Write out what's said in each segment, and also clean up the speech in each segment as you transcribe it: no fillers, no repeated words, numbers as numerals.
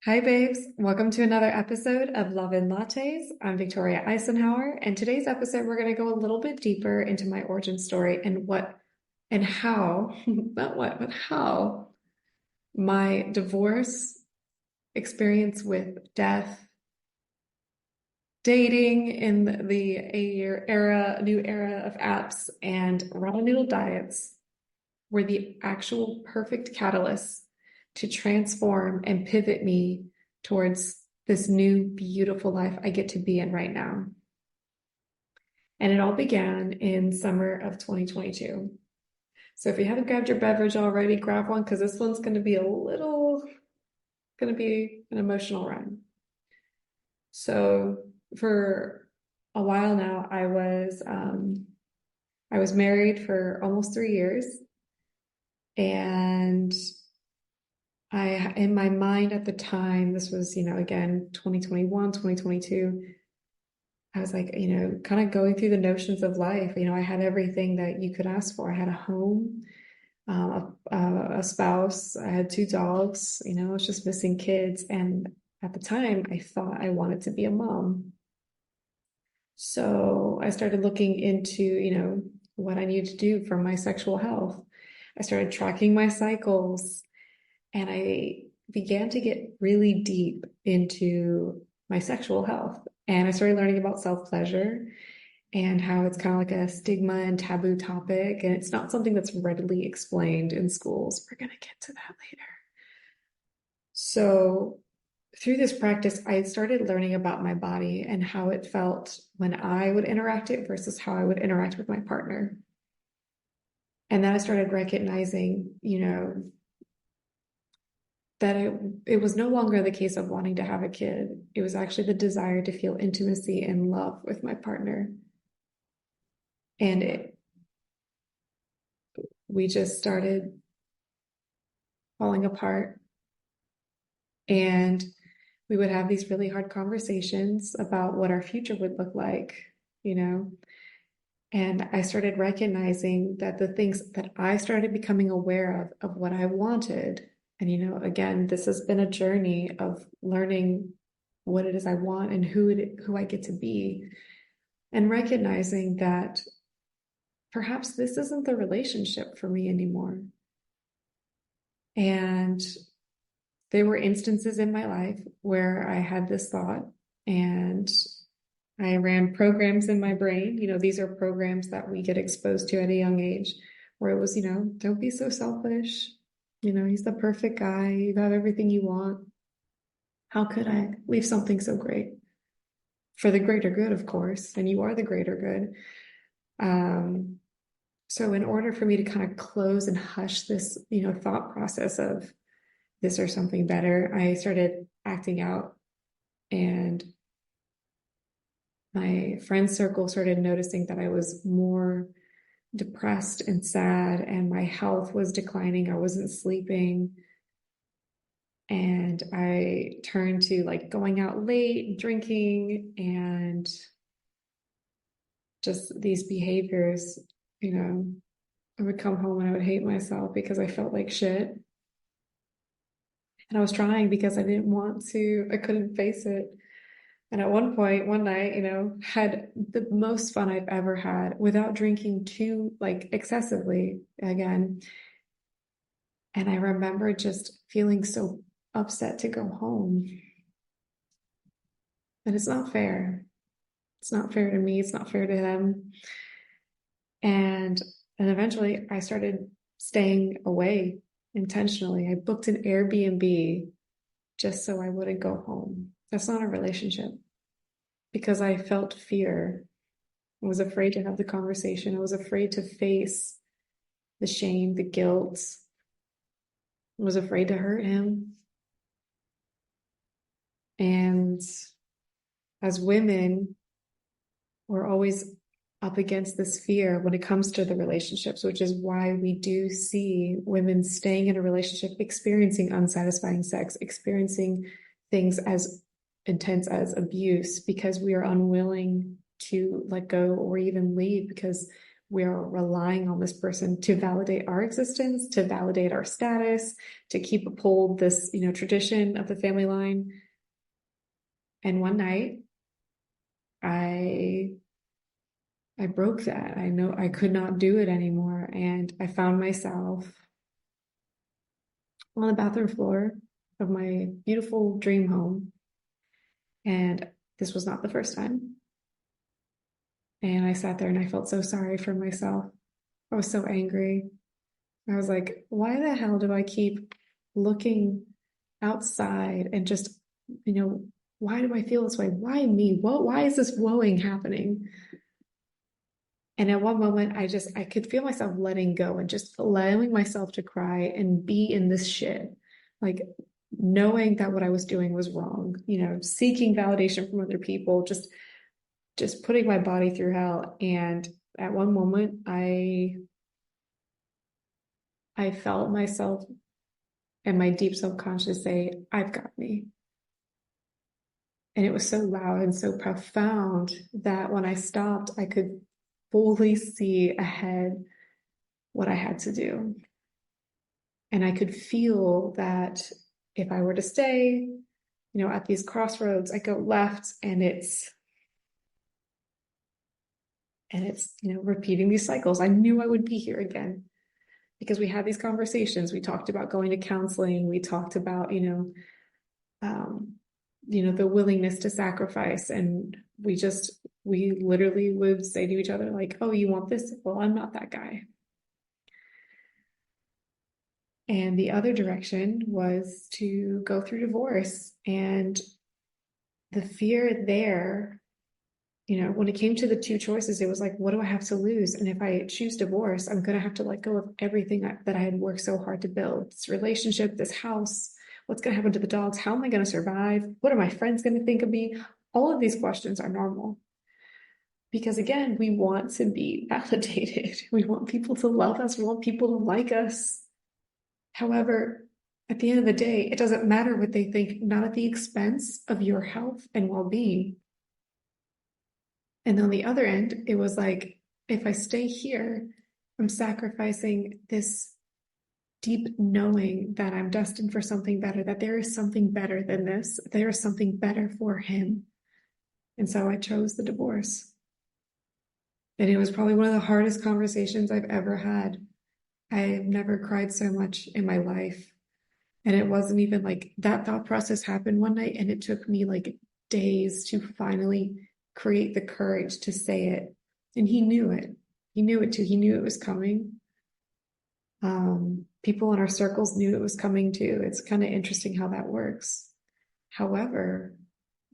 Hi, babes. Welcome to another episode of Love and Lattes. I'm Victoria Icenhower, and today's episode, we're going to go a little bit deeper into my origin story and what and how, not what, but how my divorce experience with death, dating in the new era of apps, and ramen noodle diets were the actual perfect catalysts to transform and pivot me towards this new, beautiful life I get to be in right now. And it all began in summer of 2022. So if you haven't grabbed your beverage already, grab one because this one's going to be an emotional run. So for a while now, I was married for almost 3 years. And in my mind at the time, this was, again, 2021, 2022, I was like, kind of going through the notions of life. I had everything that you could ask for. I had a home, a spouse, I had two dogs, I was just missing kids. And at the time, I thought I wanted to be a mom. So I started looking into, what I needed to do for my sexual health. I started tracking my cycles. And I began to get really deep into my sexual health. And I started learning about self-pleasure and how it's kind of like a stigma and taboo topic. And it's not something that's readily explained in schools. We're going to get to that later. So through this practice, I started learning about my body and how it felt when I would interact it versus how I would interact with my partner. And then I started recognizing, that it was no longer the case of wanting to have a kid. It was actually the desire to feel intimacy and love with my partner. And we just started falling apart. And we would have these really hard conversations about what our future would look like, And I started recognizing that the things that I started becoming aware of what I wanted. And, again, this has been a journey of learning what it is I want and who I get to be, and recognizing that perhaps this isn't the relationship for me anymore. And there were instances in my life where I had this thought and I ran programs in my brain. These are programs that we get exposed to at a young age where it was, don't be so selfish. He's the perfect guy. You have everything you want. How could I leave something so great? For the greater good, of course. And you are the greater good. So in order for me to kind of close and hush this, thought process of this or something better, I started acting out, and my friend circle started noticing that I was more depressed and sad, and my health was declining. I wasn't sleeping. And I turned to like going out late, drinking, and just these behaviors. I would come home and I would hate myself because I felt like shit. And I was trying because I didn't want to, I couldn't face it. And at one point, one night, had the most fun I've ever had without drinking too, like excessively again. And I remember just feeling so upset to go home. And it's not fair. It's not fair to me. It's not fair to them. And eventually I started staying away intentionally. I booked an Airbnb just so I wouldn't go home. That's not a relationship, because I felt fear. I was afraid to have the conversation. I was afraid to face the shame, the guilt. I was afraid to hurt him. And as women, we're always up against this fear when it comes to the relationships, which is why we do see women staying in a relationship, experiencing unsatisfying sex, experiencing things as intense as abuse, because we are unwilling to let go or even leave, because we are relying on this person to validate our existence, to validate our status, to keep uphold this, tradition of the family line. And one night, I broke that. I know I could not do it anymore. And I found myself on the bathroom floor of my beautiful dream home. And this was not the first time. And I sat there and I felt so sorry for myself. I was so angry. I was like, why the hell do I keep looking outside and just, why do I feel this way? Why me? Why is this woeing happening? And at one moment, I could feel myself letting go and just allowing myself to cry and be in this shit. Like knowing that what I was doing was wrong, seeking validation from other people, just putting my body through hell. And at one moment, I felt myself and my deep subconscious say, I've got me. And it was so loud and so profound that when I stopped, I could fully see ahead what I had to do. And I could feel that if I were to stay, at these crossroads, I go left and it's repeating these cycles. I knew I would be here again because we had these conversations. We talked about going to counseling. We talked about, the willingness to sacrifice. And we literally would say to each other, like, oh, you want this? Well, I'm not that guy. And the other direction was to go through divorce. And the fear there, when it came to the two choices, it was like, what do I have to lose? And if I choose divorce, I'm going to have to let go of everything that I had worked so hard to build, this relationship, this house. What's going to happen to the dogs? How am I going to survive? What are my friends going to think of me? All of these questions are normal. Because again, we want to be validated. We want people to love us. We want people to like us. However, at the end of the day, it doesn't matter what they think, not at the expense of your health and well-being. And on the other end, it was like, if I stay here, I'm sacrificing this deep knowing that I'm destined for something better, that there is something better than this. There is something better for him. And so I chose the divorce. And it was probably one of the hardest conversations I've ever had. I've never cried so much in my life. And it wasn't even like that thought process happened one night, and it took me like days to finally create the courage to say it. And he knew it. He knew it too. He knew it was coming. People in our circles knew it was coming too. It's kind of interesting how that works. However,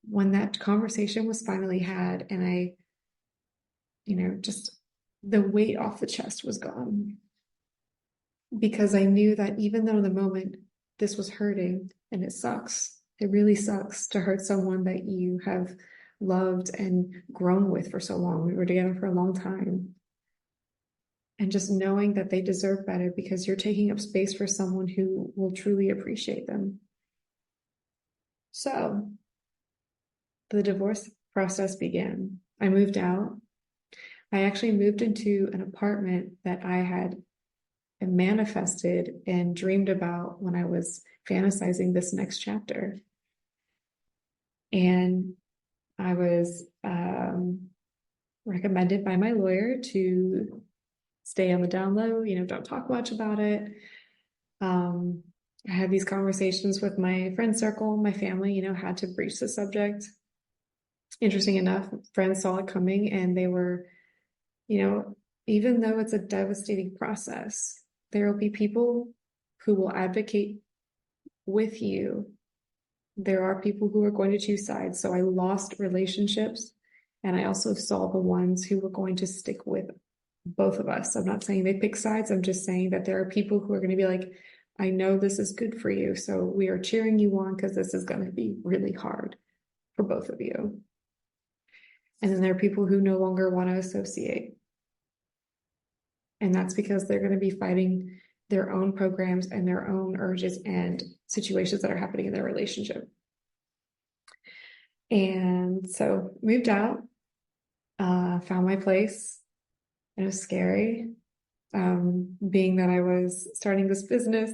when that conversation was finally had and I, just the weight off the chest was gone. Because I knew that even though in the moment this was hurting, and it sucks, it really sucks to hurt someone that you have loved and grown with for so long. We were together for a long time. And just knowing that they deserve better because you're taking up space for someone who will truly appreciate them. So the divorce process began. I moved out. I actually moved into an apartment that I had manifested and dreamed about when I was fantasizing this next chapter. And I was recommended by my lawyer to stay on the down low, don't talk much about it. I had these conversations with my friend circle, my family, had to breach the subject. Interesting enough, friends saw it coming and they were, even though it's a devastating process, there will be people who will advocate with you. There are people who are going to choose sides. So I lost relationships, and I also saw the ones who were going to stick with both of us. I'm not saying they pick sides. I'm just saying that there are people who are going to be like, I know this is good for you, so we are cheering you on because this is going to be really hard for both of you. And then there are people who no longer want to associate. And that's because they're going to be fighting their own programs and their own urges and situations that are happening in their relationship. And so moved out, found my place, It was scary. Being that I was starting this business,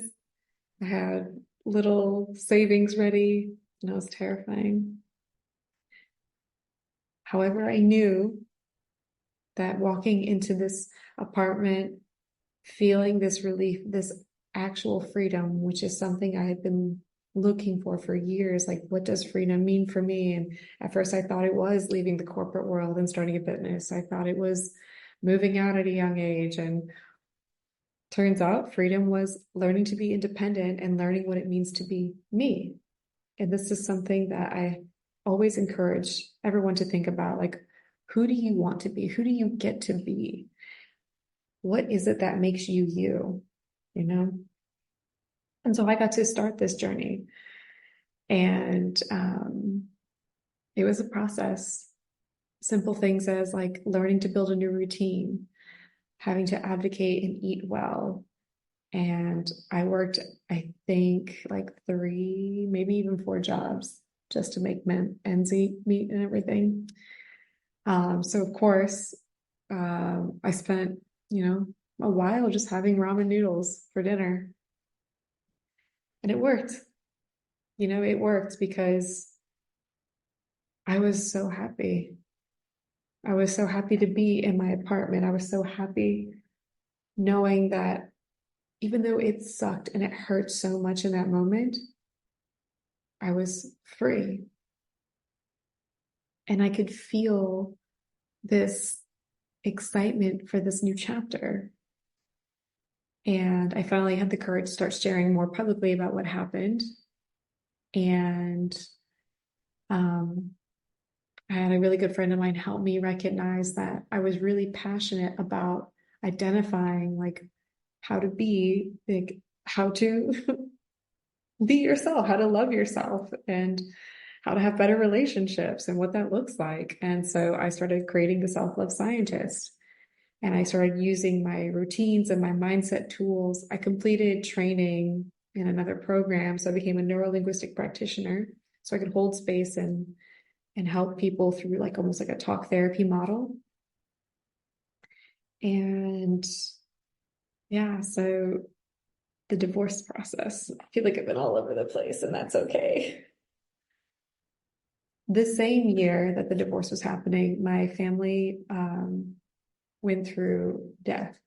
I had little savings ready, and it was terrifying. However, I knew that walking into this apartment, feeling this relief, this actual freedom, which is something I had been looking for years. Like, what does freedom mean for me? And at first, I thought it was leaving the corporate world and starting a business. I thought it was moving out at a young age. And turns out freedom was learning to be independent and learning what it means to be me. And this is something that I always encourage everyone to think about. Like, who do you want to be? Who do you get to be? What is it that makes you you? You know? And so I got to start this journey. And it was a process. Simple things as like learning to build a new routine, having to advocate and eat well. And I worked, I think, like 3, maybe even 4 jobs just to make ends meet and everything. So of course, I spent, a while just having ramen noodles for dinner. And it worked. It worked because I was so happy. I was so happy to be in my apartment. I was so happy knowing that even though it sucked and it hurt so much in that moment, I was free. And I could feel this excitement for this new chapter. And I finally had the courage to start sharing more publicly about what happened. And I had a really good friend of mine help me recognize that I was really passionate about identifying like how to be, like how to be yourself, how to love yourself, and how to have better relationships and what that looks like. And so I started creating the self-love scientist, and I started using my routines and my mindset tools. I completed training in another program, so I became a neuro-linguistic practitioner, so I could hold space and help people through like almost like a talk therapy model. And yeah, so the divorce process, I feel like I've been all over the place, and that's okay. The same year that the divorce was happening, my family went through death,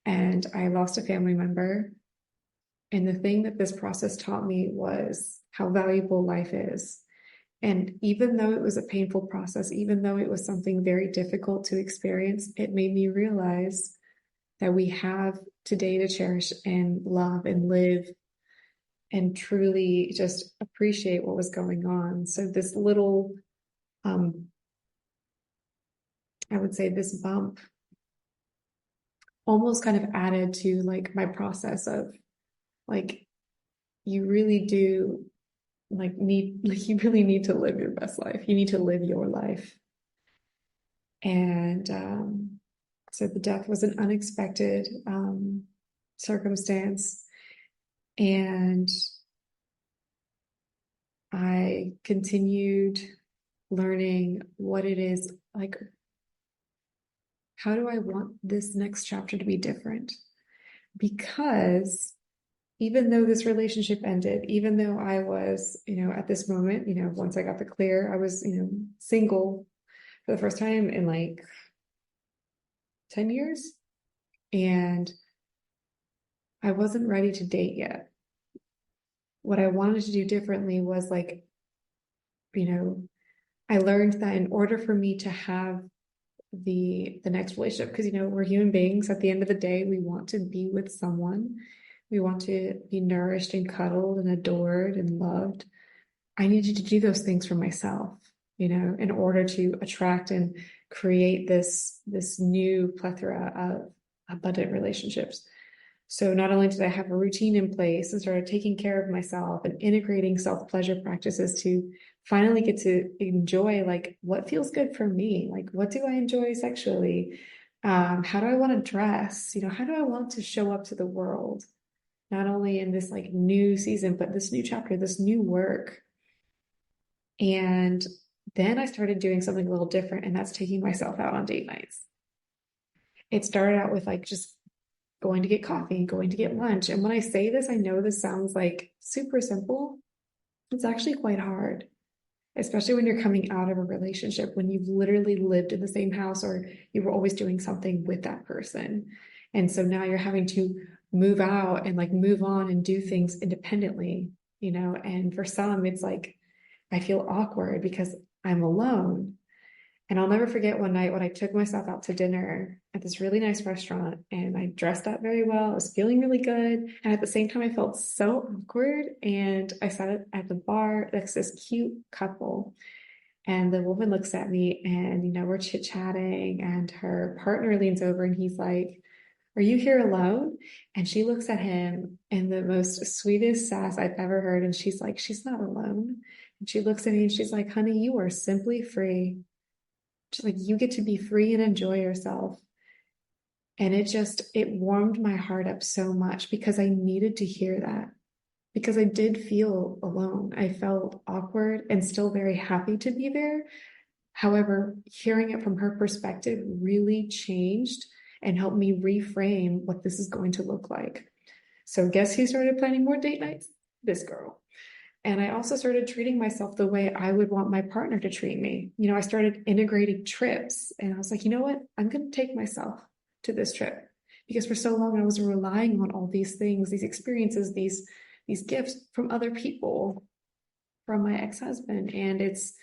and I lost a family member. And the thing that this process taught me was how valuable life is. And even though it was a painful process, even though it was something very difficult to experience, it made me realize that we have today to cherish and love and live and truly just appreciate what was going on. So this little, I would say this bump almost kind of added to like my process of like, you really do you really need to live your best life. You need to live your life. And so the death was an unexpected circumstance. And I continued learning what it is like, how do I want this next chapter to be different? Because even though this relationship ended, even though I was, at this moment, once I got the clear, I was, single for the first time in like 10 years. And I wasn't ready to date yet. What I wanted to do differently was like, I learned that in order for me to have the next relationship, because we're human beings, at the end of the day we want to be with someone, we want to be nourished and cuddled and adored and loved. I needed to do those things for myself, in order to attract and create this new plethora of abundant relationships. So not only did I have a routine in place and started taking care of myself and integrating self-pleasure practices to finally get to enjoy like what feels good for me, like what do I enjoy sexually, how do I want to dress, how do I want to show up to the world, not only in this like new season but this new chapter, this new work. And then I started doing something a little different, and that's taking myself out on date nights. It started out with like just going to get coffee, going to get lunch. And when I say this, I know this sounds like super simple. It's actually quite hard, especially when you're coming out of a relationship, when you've literally lived in the same house or you were always doing something with that person. And so now you're having to move out and like move on and do things independently, and for some, it's like, I feel awkward because I'm alone. And I'll never forget one night when I took myself out to dinner at this really nice restaurant and I dressed up very well. I was feeling really good. And at the same time, I felt so awkward. And I sat at the bar next to this cute couple. And the woman looks at me and, we're chit-chatting. And her partner leans over and he's like, "Are you here alone?" And she looks at him in the most sweetest sass I've ever heard. And she's like, "She's not alone." And she looks at me and she's like, "Honey, you are simply free. Just like you get to be free and enjoy yourself." And it warmed my heart up so much because I needed to hear that, because I did feel alone. I felt awkward and still very happy to be there. However, hearing it from her perspective really changed and helped me reframe what this is going to look like. So guess who started planning more date nights? This girl. And I also started treating myself the way I would want my partner to treat me. I started integrating trips and I was like, you know what? I'm going to take myself to this trip, because for so long I was relying on all these things, these experiences, these gifts from other people, from my ex-husband. And it's,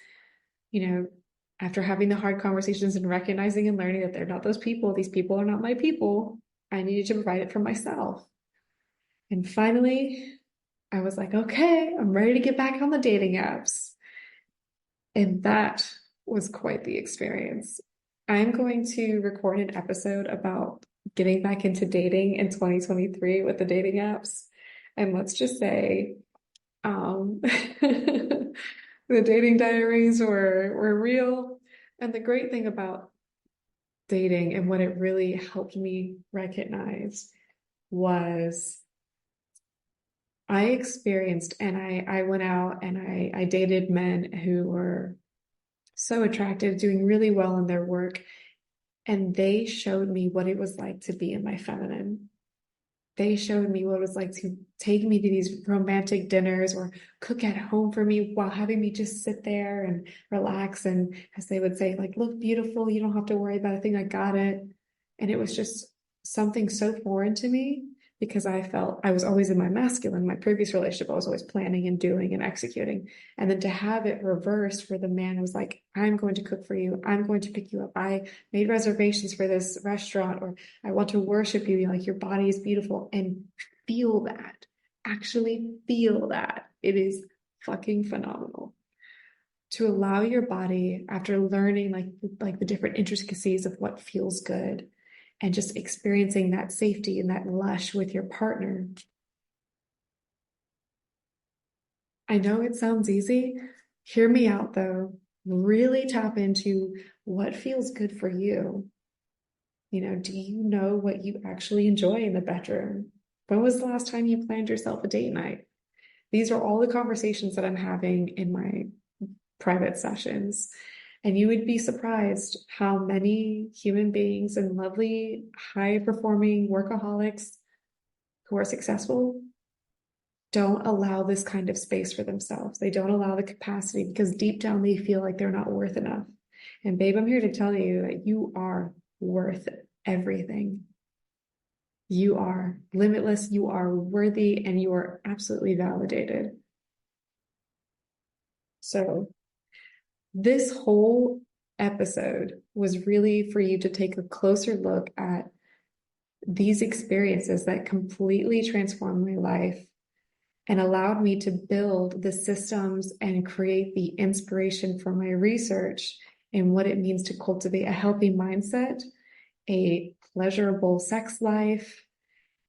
after having the hard conversations and recognizing and learning that they're not those people, these people are not my people, I needed to provide it for myself. And finally, I was like, okay, I'm ready to get back on the dating apps. And that was quite the experience. I'm going to record an episode about getting back into dating in 2023 with the dating apps. And let's just say, the dating diaries were real. And the great thing about dating and what it really helped me recognize was I experienced, and I went out and I dated men who were so attractive, doing really well in their work. And they showed me what it was like to be in my feminine. They showed me what it was like to take me to these romantic dinners or cook at home for me while having me just sit there and relax. And as they would say, like, "Look beautiful, you don't have to worry about a thing, I got it." And it was just something so foreign to me because I felt I was always in my masculine. My previous relationship, I was always planning and doing and executing. And then to have it reversed for the man who was like, "I'm going to cook for you. I'm going to pick you up. I made reservations for this restaurant," or "I want to worship you. Like, your body is beautiful," and feel that, actually feel that. It is fucking phenomenal to allow your body, after learning like the different intricacies of what feels good and just experiencing that safety and that lush with your partner. I know it sounds easy. Hear me out though. Really tap into what feels good for you. Do you know what you actually enjoy in the bedroom? When was the last time you planned yourself a date night? These are all the conversations that I'm having in my private sessions. And you would be surprised how many human beings and lovely, high-performing workaholics who are successful don't allow this kind of space for themselves. They don't allow the capacity because deep down they feel like they're not worth enough. And babe, I'm here to tell you that you are worth everything. You are limitless, you are worthy, and you are absolutely validated. So this whole episode was really for you to take a closer look at these experiences that completely transformed my life and allowed me to build the systems and create the inspiration for my research and what it means to cultivate a healthy mindset, a pleasurable sex life,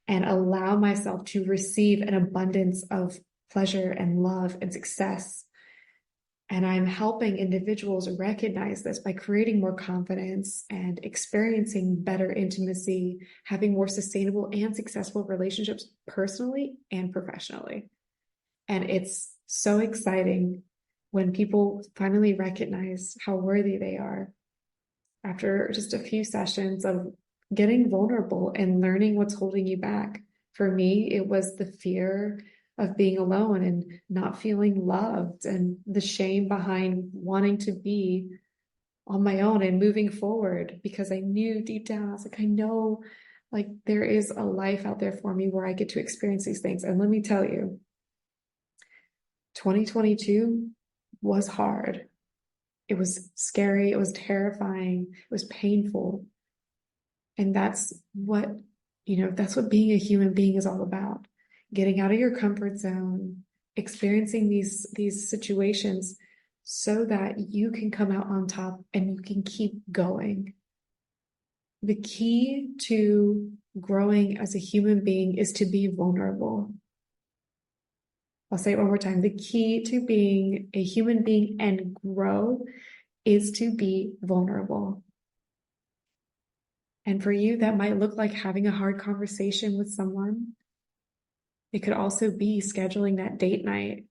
and allow myself to receive an abundance of pleasure and love and success. And I'm helping individuals recognize this by creating more confidence and experiencing better intimacy, having more sustainable and successful relationships personally and professionally. And it's so exciting when people finally recognize how worthy they are after just a few sessions of getting vulnerable and learning what's holding you back. For me, it was the fear of being alone and not feeling loved, and the shame behind wanting to be on my own and moving forward, because I knew deep down, I was like, I know like there is a life out there for me where I get to experience these things. And let me tell you, 2022 was hard. It was scary. It was terrifying. It was painful. And that's what being a human being is all about. Getting out of your comfort zone, experiencing these situations so that you can come out on top and you can keep going. The key to growing as a human being is to be vulnerable. I'll say it one more time. The key to being a human being and grow is to be vulnerable. And for you, that might look like having a hard conversation with someone. It could also be scheduling that date night.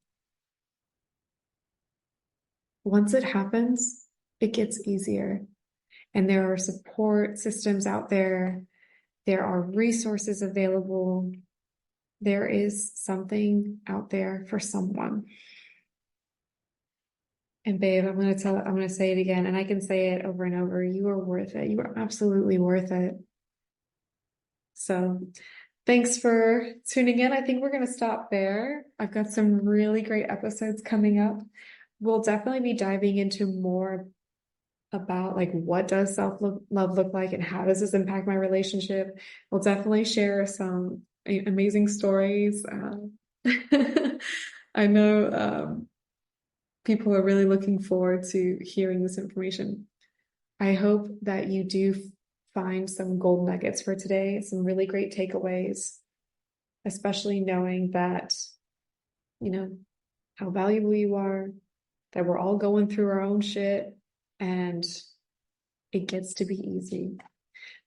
Once it happens, it gets easier. And there are support systems out there. There are resources available. There is something out there for someone. And babe, I'm going to say it again, and I can say it over and over. You are worth it. You are absolutely worth it. So thanks for tuning in. I think we're going to stop there. I've got some really great episodes coming up. We'll definitely be diving into more about like what does self-love look like and how does this impact my relationship. We'll definitely share some amazing stories. I know people are really looking forward to hearing this information. I hope that you do find some gold nuggets for today, some really great takeaways, especially knowing that, how valuable you are, that we're all going through our own shit, and it gets to be easy.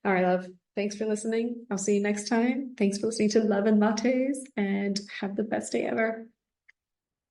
All right, love. Thanks for listening. I'll see you next time. Thanks for listening to Love and Lattes, and have the best day ever.